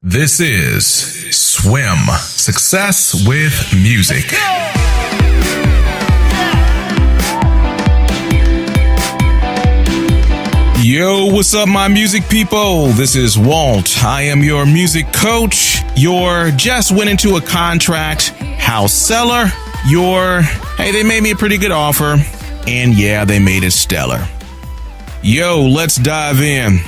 This is Swim, Success with Music. Yo, what's up, my music people? This is Walt. I am your music coach, your just went into a contract house seller, hey, they made me a pretty good offer, and yeah, they made it stellar. Yo, let's dive in.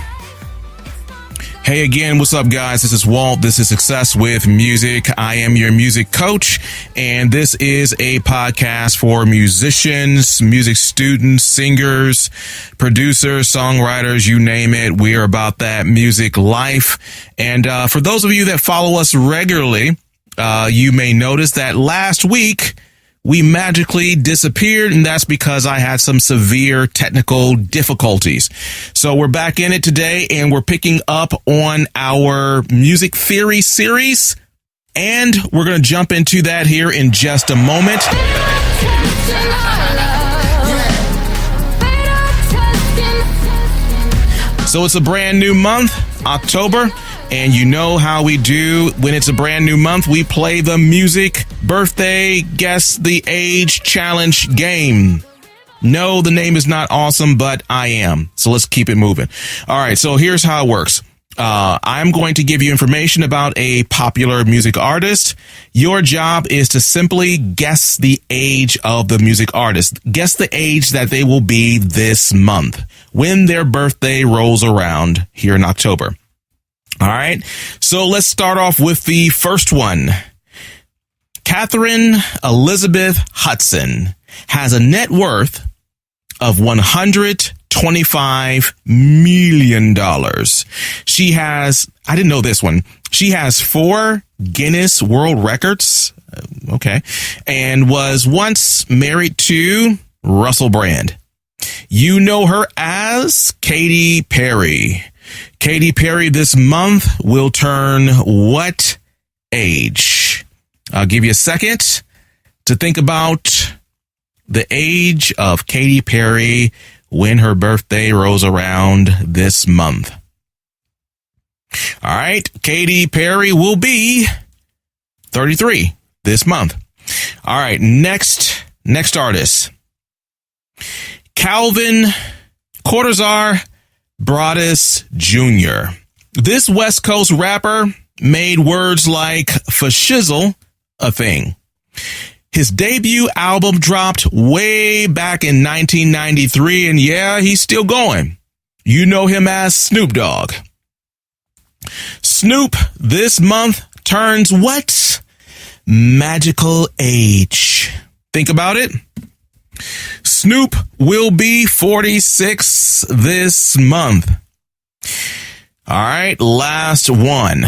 Hey again, what's up, guys? This is Walt. This is Success with Music. I am your music coach, and this is a podcast for musicians, music students, singers, producers, songwriters, you name it. We are about that music life. And for those of you that follow us regularly, you may notice that last week we magically disappeared, and that's because I had some severe technical difficulties. So we're back in it today, and we're picking up on our music theory series, and we're going to jump into that here in just a moment. So it's a brand new month, October. And you know how we do when it's a brand new month. We play the music birthday guess the age challenge game. No, the name is not awesome, but I am. So let's keep it moving. All right. So here's how it works. I'm going to give you information about a popular music artist. Your job is to simply guess the age of the music artist. Guess the age that they will be this month when their birthday rolls around here in October. All right, so let's start off with the first one. Catherine Elizabeth Hudson has a net worth of $125 million. She has, I didn't know this one, she has 4 Guinness World Records, okay, and was once married to Russell Brand. You know her as Katy Perry. Katy Perry this month will turn what age? I'll give you a second to think about the age of Katy Perry when her birthday rolls around this month. All right, Katy Perry will be 33 this month. All right, next artist. Calvin Cortazar Broadus Jr. This West Coast rapper made words like for shizzle a thing. His debut album dropped way back in 1993, and yeah, he's still going. You know him as Snoop Dogg. Snoop this month turns what? Magical age. Think about it. Snoop will be 46 this month. All right, last one.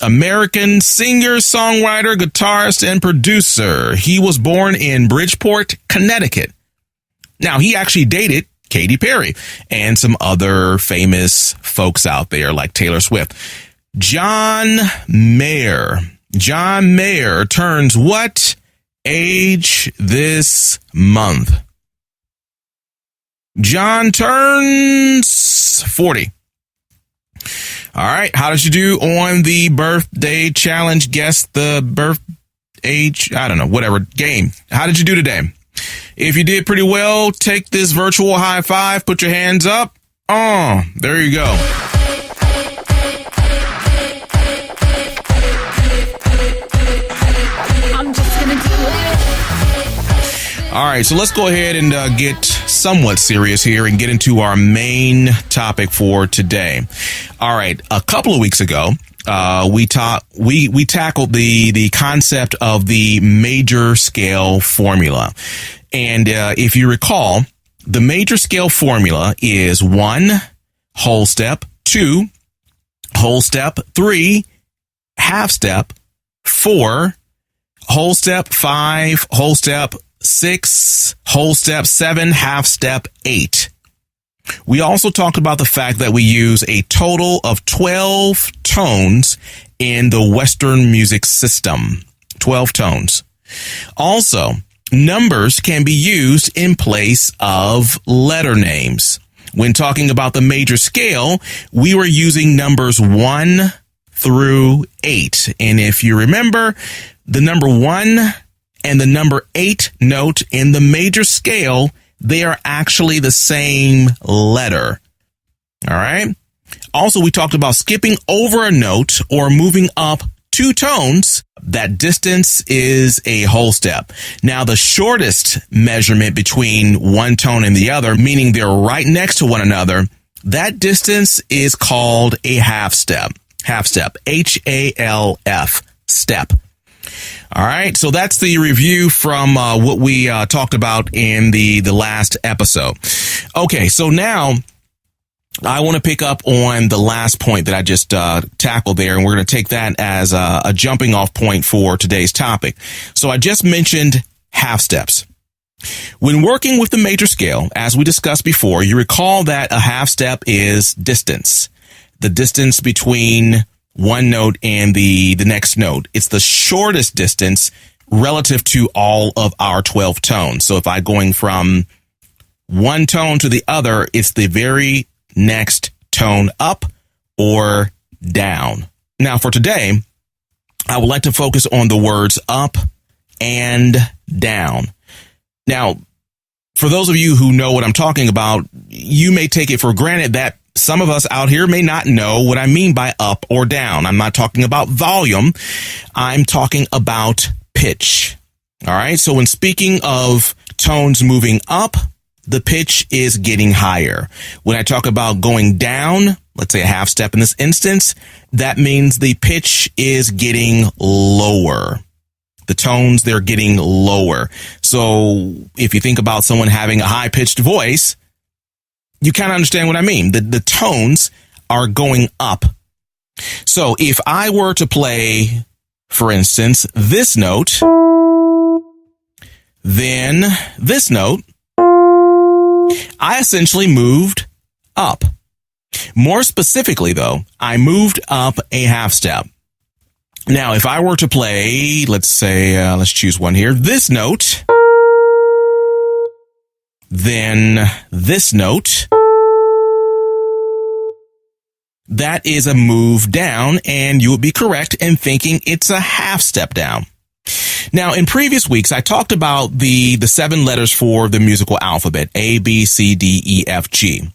American singer, songwriter, guitarist, and producer. He was born in Bridgeport, Connecticut. Now, he actually dated Katy Perry and some other famous folks out there like Taylor Swift. John Mayer. John Mayer turns what age this month? John turns 40. All right. How did you do on the birthday challenge? Guess the birth age. I don't know, whatever game. How did you do today? If you did pretty well, take this virtual high five. Put your hands up. Oh, there you go. All right, so let's go ahead and get somewhat serious here and get into our main topic for today. All right, a couple of weeks ago, we tackled the concept of the major scale formula. And if you recall, the major scale formula is 1 whole step, 2 whole step, 3 half step, 4 whole step, 5 whole step, 6 whole step, 7 half step, 8. We also talked about the fact that we use a total of 12 tones in the Western music system. 12 tones. Also, numbers can be used in place of letter names. When talking about the major scale, we were using numbers 1 through 8. And if you remember, the number 1 and the number 8 note in the major scale, they are actually the same letter. All right. Also, we talked about skipping over a note or moving up 2 tones. That distance is a whole step. Now, the shortest measurement between one tone and the other, meaning they're right next to one another, that distance is called a half step. Half step. H-A-L-F. Step. All right. So that's the review from what we talked about in the last episode. Okay. So now I want to pick up on the last point that I just tackled there, and we're going to take that as a jumping off point for today's topic. So I just mentioned half steps. When working with the major scale, as we discussed before, you recall that a half step is distance, the distance between one note and the next note. It's the shortest distance relative to all of our 12 tones. So if I'm going from one tone to the other, it's the very next tone up or down. Now for today, I would like to focus on the words up and down. Now, for those of you who know what I'm talking about, you may take it for granted that some of us out here may not know what I mean by up or down. I'm not talking about volume. I'm talking about pitch. All right. So when speaking of tones moving up, the pitch is getting higher. When I talk about going down, let's say a half step in this instance, that means the pitch is getting lower. The tones, they're getting lower. So if you think about someone having a high pitched voice, you kind of understand what I mean. The tones are going up. So if I were to play, for instance, this note, then this note, I essentially moved up. More specifically, though, I moved up a half step. Now, if I were to play, let's say, let's choose one here, this note, then this note, that is a move down, and you would be correct in thinking it's a half step down. Now, in previous weeks, I talked about the 7 letters for the musical alphabet, A, B, C, D, E, F, G.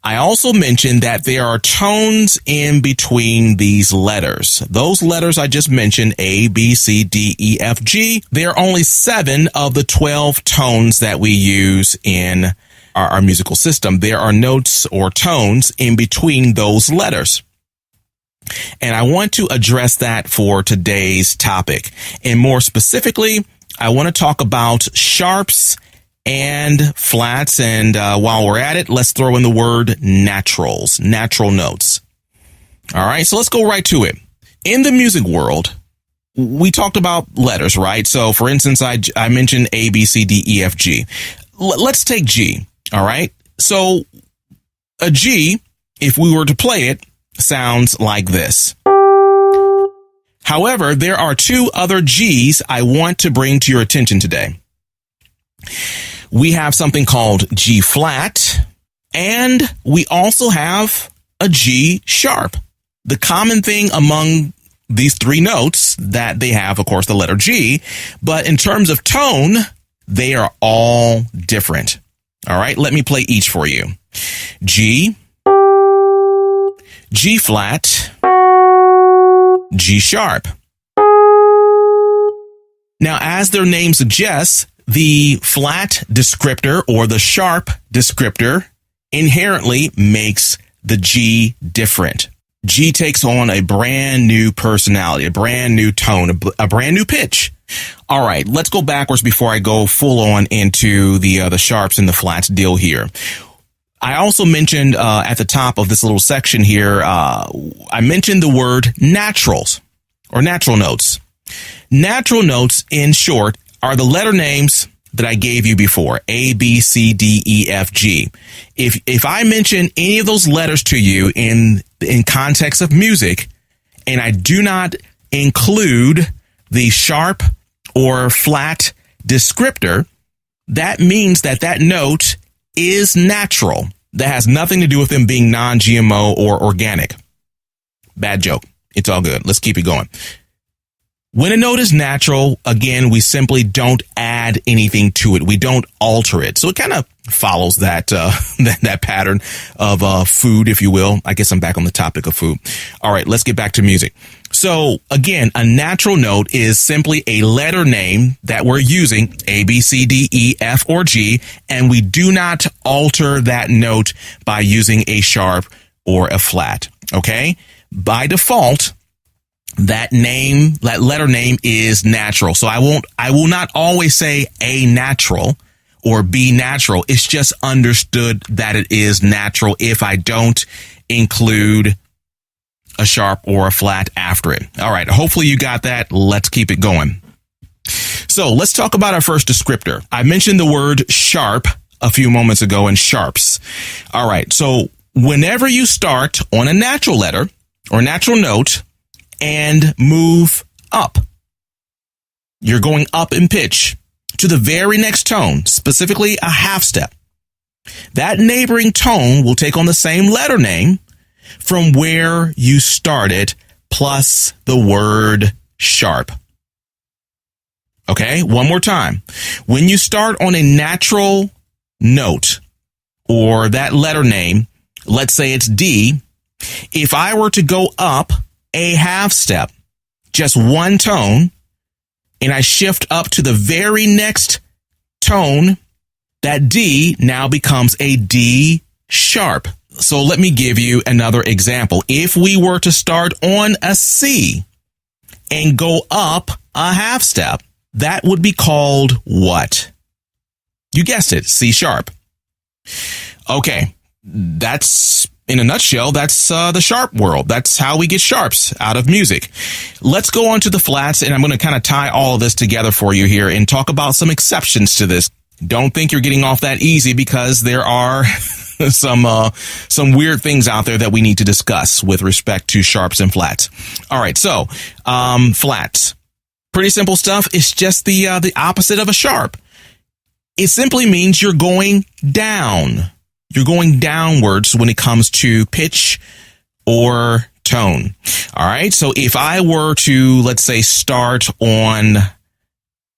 I also mentioned that there are tones in between these letters. Those letters I just mentioned, A, B, C, D, E, F, G, they are only 7 of the 12 tones that we use in our musical system. There are notes or tones in between those letters. And I want to address that for today's topic. And more specifically, I want to talk about sharps and flats. And while we're at it, let's throw in the word naturals, natural notes. All right, so let's go right to it. In the music world, we talked about letters, right? So for instance, I mentioned A, B, C, D, E, F, G. Let's take G. All right. So a G, if we were to play it, sounds like this. However, there are 2 other G's I want to bring to your attention today. We have something called G flat, and we also have a G sharp. The common thing among these 3 notes that they have, of course, the letter G, but in terms of tone, they are all different. All right, let me play each for you. G, G flat, G sharp. Now, as their name suggests, the flat descriptor or the sharp descriptor inherently makes the G different. G takes on a brand new personality, a brand new tone, a brand new pitch. All right, let's go backwards before I go full on into the sharps and the flats deal here. I also mentioned at the top of this little section here, I mentioned the word naturals or natural notes. Natural notes, in short, are the letter names that I gave you before, A, B, C, D, E, F, G. If I mention any of those letters to you in context of music, and I do not include the sharp or flat descriptor, that means that note is natural. That has nothing to do with them being non-GMO or organic. Bad joke. It's all good. Let's keep it going. When a note is natural, again, we simply don't add anything to it. We don't alter it. So it kind of follows that that pattern of food, if you will. I guess I'm back on the topic of food. All right, let's get back to music. So again, a natural note is simply a letter name that we're using, A, B, C, D, E, F, or G, and we do not alter that note by using a sharp or a flat. Okay? By default, that letter name is natural. So I will not always say A natural or B natural. It's just understood that it is natural if I don't include a sharp or a flat after it. All right. Hopefully you got that. Let's keep it going. So let's talk about our first descriptor. I mentioned the word sharp a few moments ago in sharps. All right. So whenever you start on a natural letter or natural note and move up, you're going up in pitch to the very next tone, specifically a half step. That neighboring tone will take on the same letter name from where you started, plus the word sharp. Okay, one more time. When you start on a natural note or that letter name, let's say it's D, if I were to go up a half step, just one tone, and I shift up to the very next tone, that D now becomes a D sharp. So let me give you another example. If we were to start on a C and go up a half step, that would be called what? You guessed it, C sharp. Okay, that's, in a nutshell, that's the sharp world. That's how we get sharps out of music. Let's go on to the flats, and I'm going to kind of tie all of this together for you here and talk about some exceptions to this. Don't think you're getting off that easy, because there are some weird things out there that we need to discuss with respect to sharps and flats. All right, so flats. Pretty simple stuff. It's just the opposite of a sharp. It simply means you're going down. You're going downwards when it comes to pitch or tone. All right. So if I were to, let's say, start on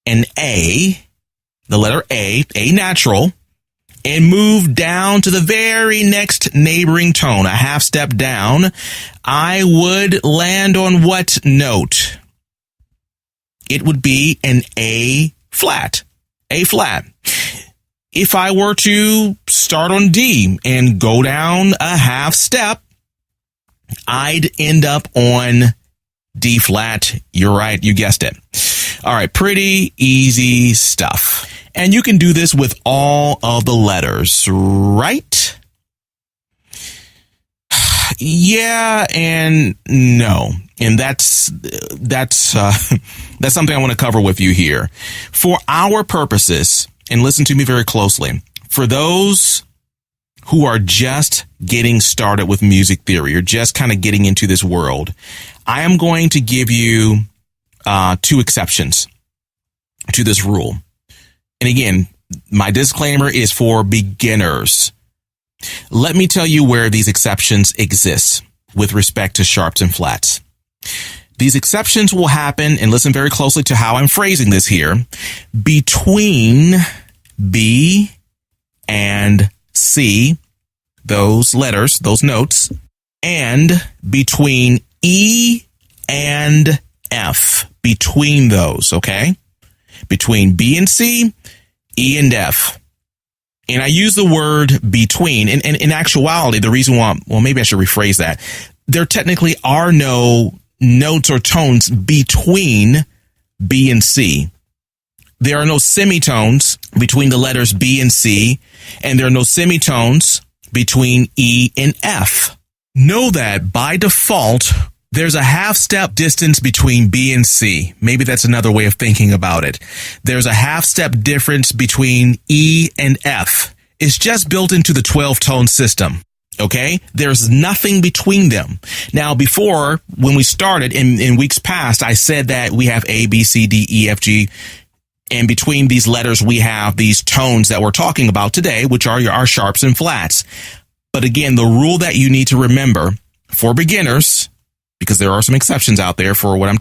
an A, the letter A natural, and move down to the very next neighboring tone, a half step down, I would land on what note? It would be an A flat. A flat. If I were to start on D and go down a half step, I'd end up on D flat. You're right. You guessed it. All right. Pretty easy stuff. And you can do this with all of the letters, right? Yeah and no. And that's something I want to cover with you here. For our purposes, and listen to me very closely, for those who are just getting started with music theory or just kind of getting into this world, I am going to give you two exceptions to this rule. And again, my disclaimer is for beginners. Let me tell you where these exceptions exist with respect to sharps and flats. These exceptions will happen, and listen very closely to how I'm phrasing this here, between B and C, those letters, those notes, and between E and F, between those, okay? Between B and C, E and F. And I use the word between, and in actuality, the reason why, well, maybe I should rephrase that. There technically are no notes or tones between B and C. There are no semitones between the letters B and C, and there are no semitones between E and F. Know that by default, there's a half step distance between B and C. Maybe that's another way of thinking about it. There's a half step difference between E and F. It's just built into the 12-tone system. Okay? There's nothing between them. Now, before, when we started in weeks past, I said that we have A, B, C, D, E, F, G. And between these letters, we have these tones that we're talking about today, which are our sharps and flats. But again, the rule that you need to remember for beginners because there are some exceptions out there for what I'm